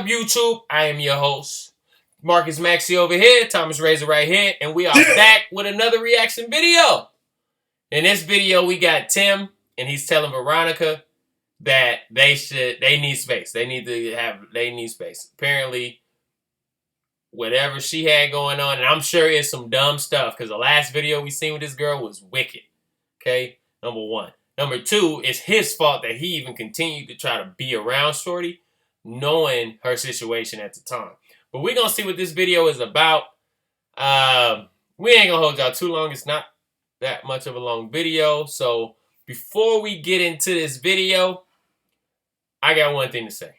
up, YouTube? I am your host, Marcus Maxey over here, Thomas Razor right here, and we are back with another reaction video. In this video, we got Tim, and he's telling Veronica that they need space. They need space. Apparently, whatever she had going on, and I'm sure it's some dumb stuff, because the last video we seen with this girl was wicked. Okay, number one. Number two, it's his fault that he even continued to try to be around Shorty, knowing her situation at the time. But we're going to see what this video is about. We ain't going to hold y'all too long. It's not that much of a long video. So before we get into this video, I got one thing to say.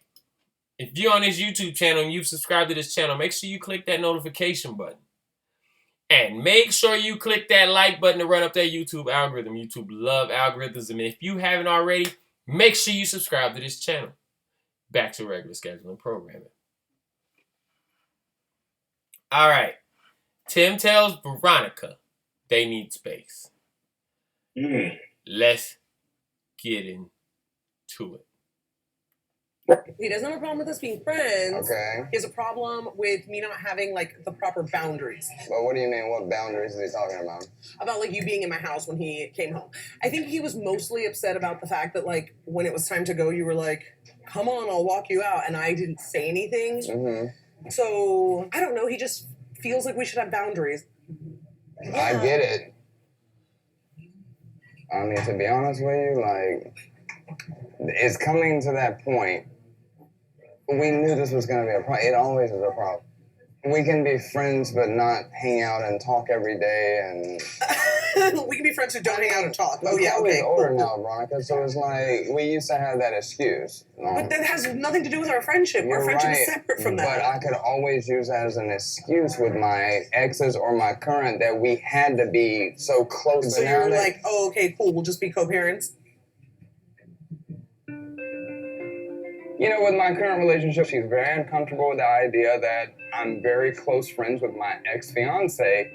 If you're on this YouTube channel and you've subscribed to this channel, make sure you click that notification button. And make sure you click that like button to run up that YouTube algorithm. YouTube love algorithms. And if you haven't already, make sure you subscribe to this channel. Back to regular scheduling programming. All right. Tim tells Veronica they need space. Let's get into it. He doesn't have a problem with us being friends. Okay. He has a problem with me not having, like, the proper boundaries. But what do you mean? What boundaries is he talking about? About, like, you being in my house when he came home. I think he was mostly upset about the fact that, like, when it was time to go, you were like, come on, I'll walk you out. And I didn't say anything. Mm-hmm. So, I don't know. He just feels like we should have boundaries. Yeah. I get it. I mean, to be honest with you, like, it's coming to that point. We knew this was going to be a problem. It always is a problem. We can be friends, but not hang out and talk every day. And we can be friends who don't hang out and talk. Oh, yeah, okay. Older now, Veronica, so it's like we used to have that excuse. But that has nothing to do with our friendship. Our friendship is separate from that. But I could always use that as an excuse with my exes or my current that we had to be so close. So you're like, oh, okay, cool, we'll just be co-parents? You know, with my current relationship, she's very uncomfortable with the idea that I'm very close friends with my ex-fiance.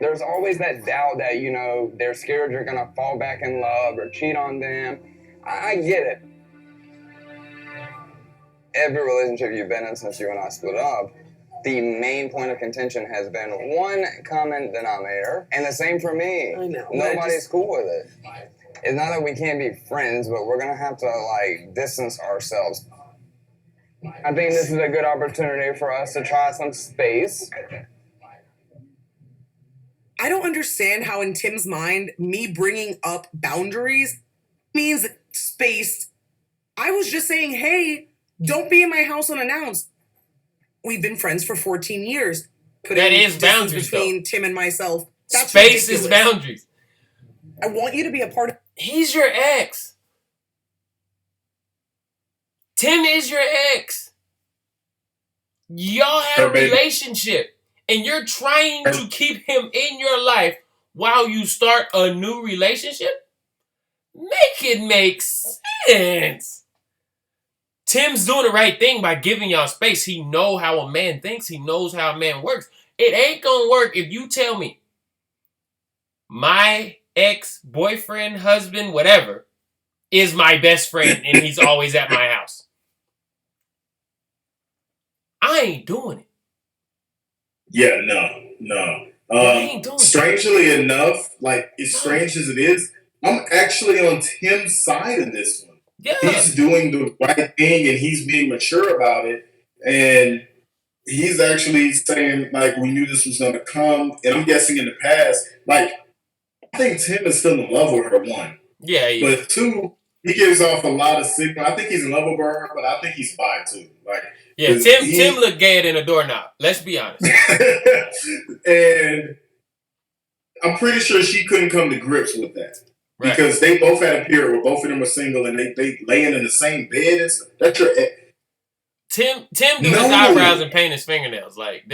There's always that doubt that, you know, they're scared you're going to fall back in love or cheat on them. I get it. Every relationship you've been in since you and I split up, the main point of contention has been one common denominator, and the same for me. I know. Nobody's cool with it. It's not that we can't be friends, but we're going to have to, like, distance ourselves. I think this is a good opportunity for us to try some space. I don't understand how in Tim's mind, me bringing up boundaries means space. I was just saying, hey, don't be in my house unannounced. We've been friends for 14 years. That is boundaries, between Tim and myself. That's space ridiculous. is boundaries. I want you to be a part of... He's your ex. Tim is your ex. Y'all have a relationship, and you're trying to keep him in your life while you start a new relationship? Make it make sense. Tim's doing the right thing by giving y'all space. He knows how a man thinks. He knows how a man works. It ain't gonna work if you tell me my ex-boyfriend, husband, whatever, is my best friend and he's always at my house. I ain't doing it. Yeah, no. Strangely enough, like, as strange as it is, I'm actually on Tim's side in this one. Yeah. He's doing the right thing and he's being mature about it. And he's actually saying, like, we knew this was going to come. And I'm guessing in the past, like, I think Tim is still in love with her, one. Yeah. But two, he gives off a lot of signal. I think he's in love with her, but I think he's bi too. Like, yeah, Tim looked gayer than a doorknob. Let's be honest. And I'm pretty sure she couldn't come to grips with that. Right. Because they both had a period where both of them were single and they laying in the same bed and stuff. That's your ex. Tim do his eyebrows and paint his fingernails. Like,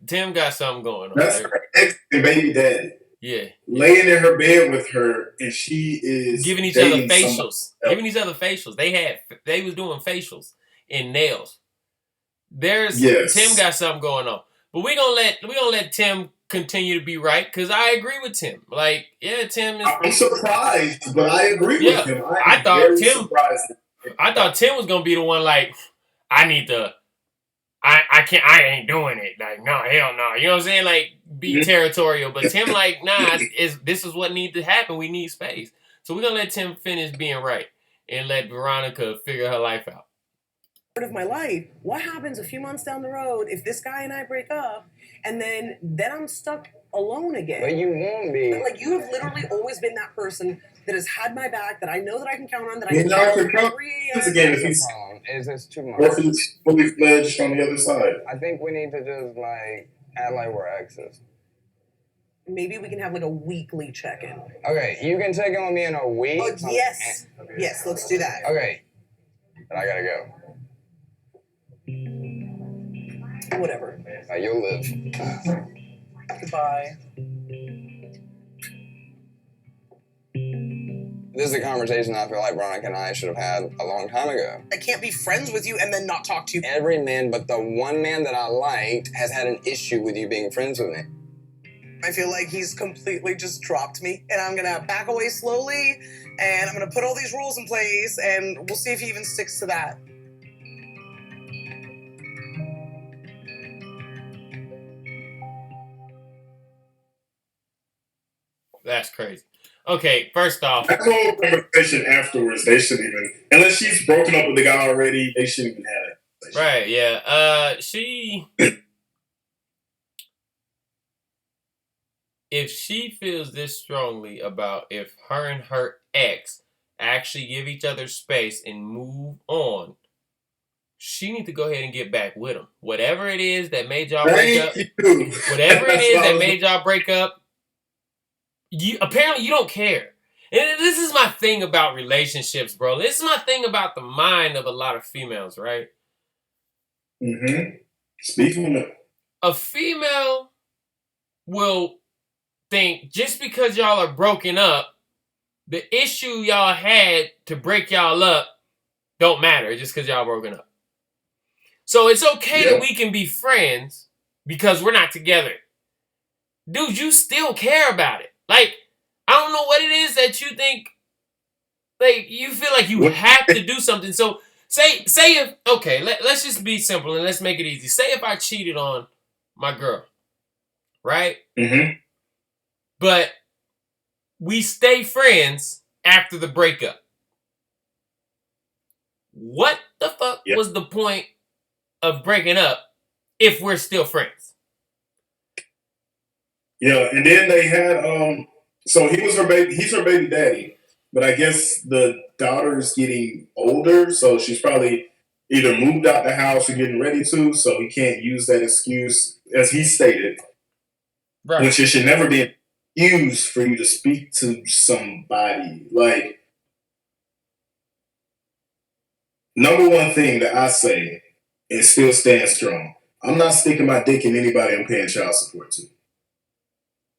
Tim got something going on. That's her ex and baby daddy. Yeah. Laying in her bed with her, and she is giving each other facials. Giving each other facials. They was doing facials and nails. Tim got something going on. But we gonna let Tim continue to be right, because I agree with Tim. Like, yeah, Tim is... I'm surprised, but I agree with him. I thought Tim was gonna be the one, like, I need to I ain't doing it. Like, no, hell no. You know what I'm saying? Like, be territorial. But Tim, like, nah, this is what needs to happen. We need space. So we're going to let Tim finish being right and let Veronica figure her life out. Of my life. What happens a few months down the road if this guy and I break up and then I'm stuck alone again? But you won't be. Like, you have literally always been that person that has had my back, that I know that I can count on, that I You're can not count gonna on. again if he's Is this too much? or if he's fully fledged on the other side. I think we need to just like act like we're exes. Maybe we can have like a weekly check-in. Okay, you can check in with me in a week. Oh, yes. Yes, let's do that. Okay, but I gotta go. Whatever. You'll live. Goodbye. This is a conversation I feel like Veronica and I should have had a long time ago. I can't be friends with you and then not talk to you. Every man but the one man that I liked has had an issue with you being friends with me. I feel like he's completely just dropped me, and I'm gonna back away slowly, and I'm gonna put all these rules in place, and we'll see if he even sticks to that. That's crazy. Okay, first off, That whole conversation afterwards, they shouldn't even, unless she's broken up with the guy already, they shouldn't even have it. right, yeah. If she feels this strongly about if her and her ex actually give each other space and move on, she needs to go ahead and get back with him. Whatever it is that made y'all break up, whatever it is that made y'all break up, apparently you don't care. And this is my thing about relationships, bro. This is my thing about the mind of a lot of females, right? Mm-hmm. Speaking of, a female will think just because y'all are broken up, the issue y'all had to break y'all up don't matter just because y'all broken up. So it's okay that we can be friends because we're not together. Dude, you still care about it. Like, I don't know what it is that you think, like, you feel like you have to do something. So say if, okay, let's just be simple and let's make it easy. Say if I cheated on my girl, right? mm-hmm. But we stay friends after the breakup. What the fuck was the point of breaking up if we're still friends? Yeah, and then they had so he's her baby daddy, but I guess the daughter's getting older, so she's probably either moved out the house or getting ready to, so he can't use that excuse, as he stated, right? Which it should never be an excuse for you to speak to somebody. Like, number one thing that I say and still stand strong: I'm not sticking my dick in anybody I'm paying child support to.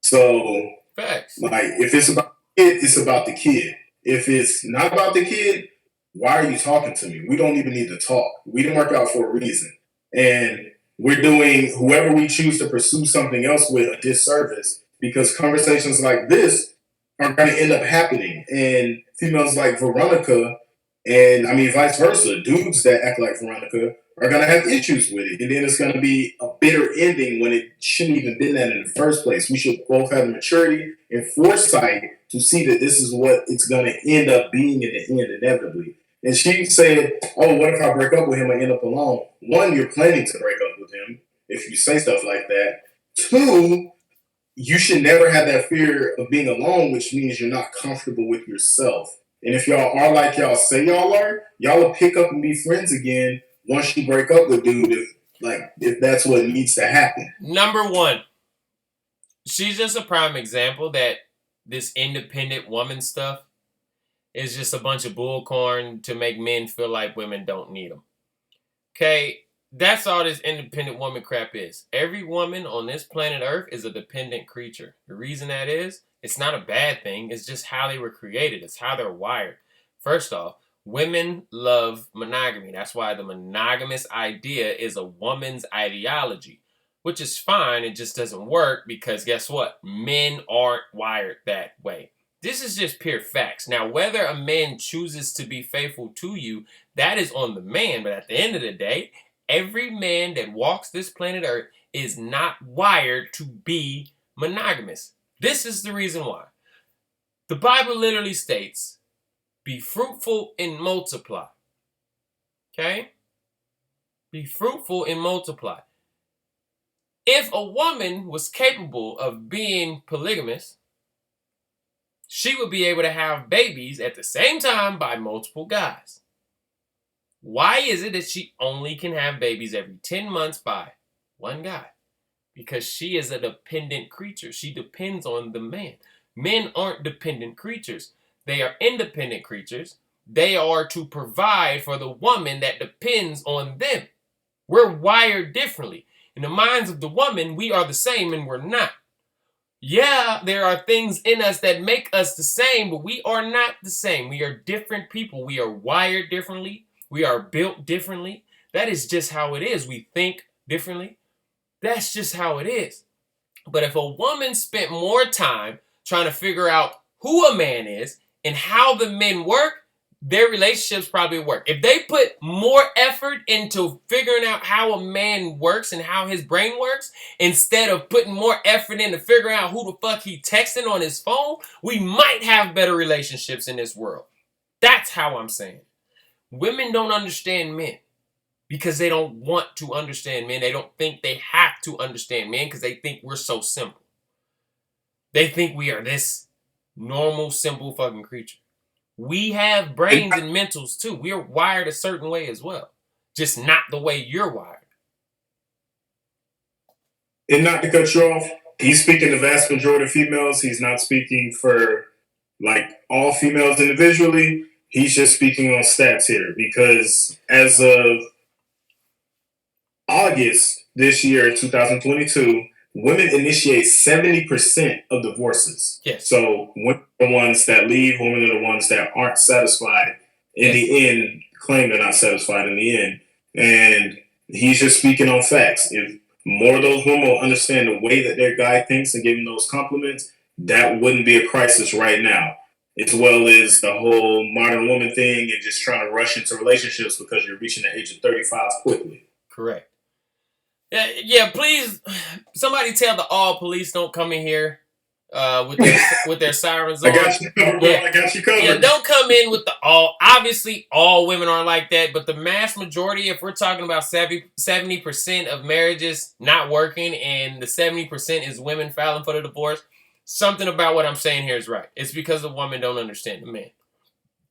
So, facts. Like, if it's about the kid, it's about the kid. If it's not about the kid, why are you talking to me? We don't even need to talk. We didn't work out for a reason. And we're doing whoever we choose to pursue something else with a disservice, because conversations like this are going to end up happening. And females like Veronica, and I mean, vice versa, dudes that act like Veronica are going to have issues with it. And then it's going to be a bitter ending when it shouldn't even been that in the first place. We should both have the maturity and foresight to see that this is what it's going to end up being in the end, inevitably. And she said, oh, what if I break up with him and end up alone? One, you're planning to break up with him if you say stuff like that. Two, you should never have that fear of being alone, which means you're not comfortable with yourself. And if y'all are like y'all say y'all are, y'all will pick up and be friends again once you break up with dude, if that's what needs to happen. Number one, she's just a prime example that this independent woman stuff is just a bunch of bullcorn to make men feel like women don't need them. Okay, that's all this independent woman crap is. Every woman on this planet Earth is a dependent creature. The reason that is, it's not a bad thing. It's just how they were created. It's how they're wired. First off, women love monogamy. That's why the monogamous idea is a woman's ideology, which is fine. It just doesn't work because guess what? Men aren't wired that way. This is just pure facts. Now, whether a man chooses to be faithful to you, that is on the man. But at the end of the day, every man that walks this planet Earth is not wired to be monogamous. This is the reason why. The Bible literally states, be fruitful and multiply. Okay? Be fruitful and multiply. If a woman was capable of being polygamous, she would be able to have babies at the same time by multiple guys. Why is it that she only can have babies every 10 months by one guy? Because she is a dependent creature. She depends on the man. Men aren't dependent creatures. They are independent creatures. They are to provide for the woman that depends on them. We're wired differently. In the minds of the woman, we are the same and we're not. Yeah, there are things in us that make us the same, but we are not the same. We are different people. We are wired differently. We are built differently. That is just how it is. We think differently. That's just how it is. But if a woman spent more time trying to figure out who a man is and how the men work, their relationships probably work. If they put more effort into figuring out how a man works and how his brain works, instead of putting more effort into figuring out who the fuck he texting on his phone, we might have better relationships in this world. That's how I'm saying. Women don't understand men because they don't want to understand men. They don't think they have to understand men because they think we're so simple. They think we are this normal, simple fucking creature. We have brains and mentals too. We are wired a certain way as well. Just not the way you're wired. And not to cut you off, he's speaking to vast majority of females. He's not speaking for like all females individually. He's just speaking on stats here because as of August this year, 2022, women initiate 70% of divorces. Yes. So women are the ones that leave, women are the ones that aren't satisfied in the end, claim they're not satisfied in the end. And he's just speaking on facts. If more of those women will understand the way that their guy thinks and give him those compliments, that wouldn't be a crisis right now. As well as the whole modern woman thing and just trying to rush into relationships because you're reaching the age of 35 quickly. Correct. Yeah, please, somebody tell the all police don't come in here with their sirens on. I got you covered, bro. I got you covered. Yeah, don't come in with the all. Obviously, all women aren't like that, but the mass majority, if we're talking about 70% of marriages not working and the 70% is women filing for the divorce, something about what I'm saying here is right. It's because the women don't understand the man.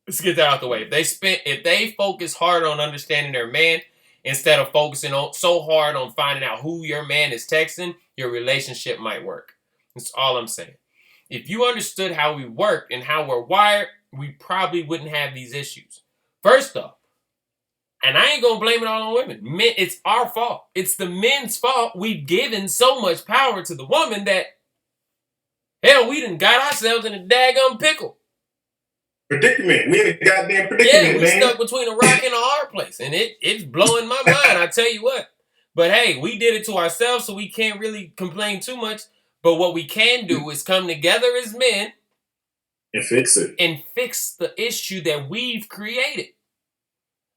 Let's get that out the way. If they focus hard on understanding their man, instead of focusing so hard on finding out who your man is texting, your relationship might work. That's all I'm saying. If you understood how we work and how we're wired, we probably wouldn't have these issues. First off, and I ain't going to blame it all on women. Men, it's our fault. It's the men's fault. We've given so much power to the woman that, hell, we done got ourselves in a daggum pickle. Predicament. We in a goddamn predicament, we man. Stuck between a rock and a hard place. And it's blowing my mind, I tell you what. But hey, we did it to ourselves, so we can't really complain too much. But what we can do is come together as men and fix it. And fix the issue that we've created.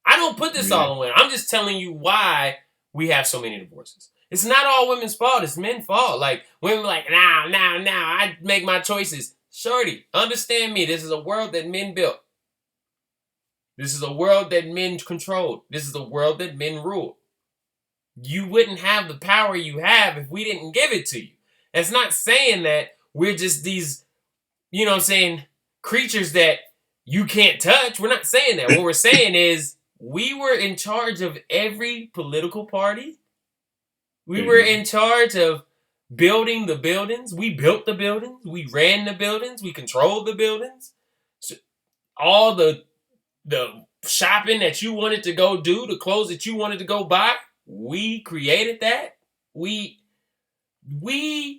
I don't put this all on women. I'm just telling you why we have so many divorces. It's not all women's fault. It's men's fault. Like, women like, nah, I make my choices. Shorty, understand me. This is a world that men built. This is a world that men controlled. This is a world that men ruled. You wouldn't have the power you have if we didn't give it to you. It's not saying that we're just these, you know what I'm saying, creatures that you can't touch. We're not saying that. What we're saying is we were in charge of every political party. We were in charge of building the buildings. We built the buildings. We ran the buildings. We controlled the buildings. So all the shopping that you wanted to go do, the clothes that you wanted to go buy, we created that. We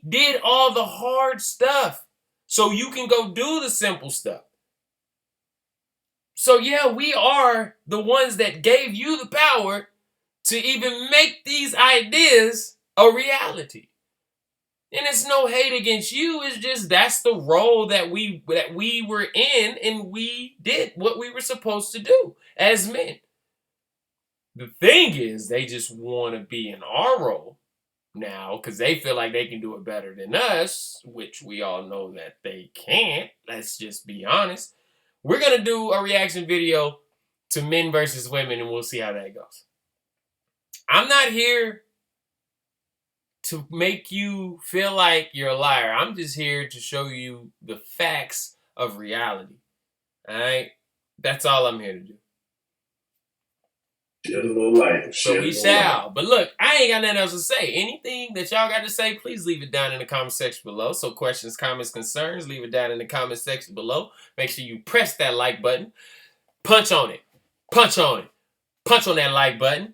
did all the hard stuff so you can go do the simple stuff. So yeah, we are the ones that gave you the power to even make these ideas a reality. And it's no hate against you. It's just that's the role that we were in, and we did what we were supposed to do as men. The thing is, they just want to be in our role now because they feel like they can do it better than us, which we all know that they can't. Let's just be honest. We're going to do a reaction video to men versus women, and we'll see how that goes. I'm not here to make you feel like you're a liar. I'm just here to show you the facts of reality. All right? That's all I'm here to do. Shed a little light. So we shall. But look, I ain't got nothing else to say. Anything that y'all got to say, please leave it down in the comment section below. So questions, comments, concerns, leave it down in the comment section below. Make sure you press that like button. Punch on it. Punch on it. Punch on that like button.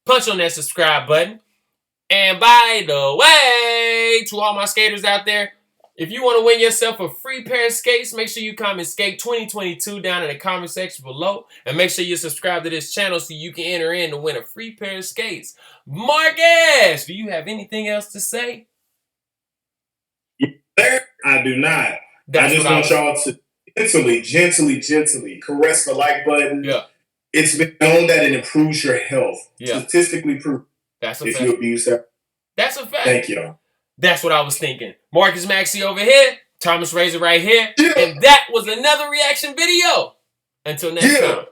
Punch on that subscribe button. And by the way, to all my skaters out there, if you want to win yourself a free pair of skates, make sure you comment skate 2022 down in the comment section below. And make sure you subscribe to this channel so you can enter in to win a free pair of skates. Marcus, do you have anything else to say? I do not. I just want y'all to gently caress the like button. Yeah. It's been known that it improves your health. Yeah. Statistically proven. That's a if fact. you abuse that. That's a fact. Thank y'all. That's what I was thinking. Marcus Maxey over here. Thomas Razor right here. Yeah. And that was another reaction video. Until next time.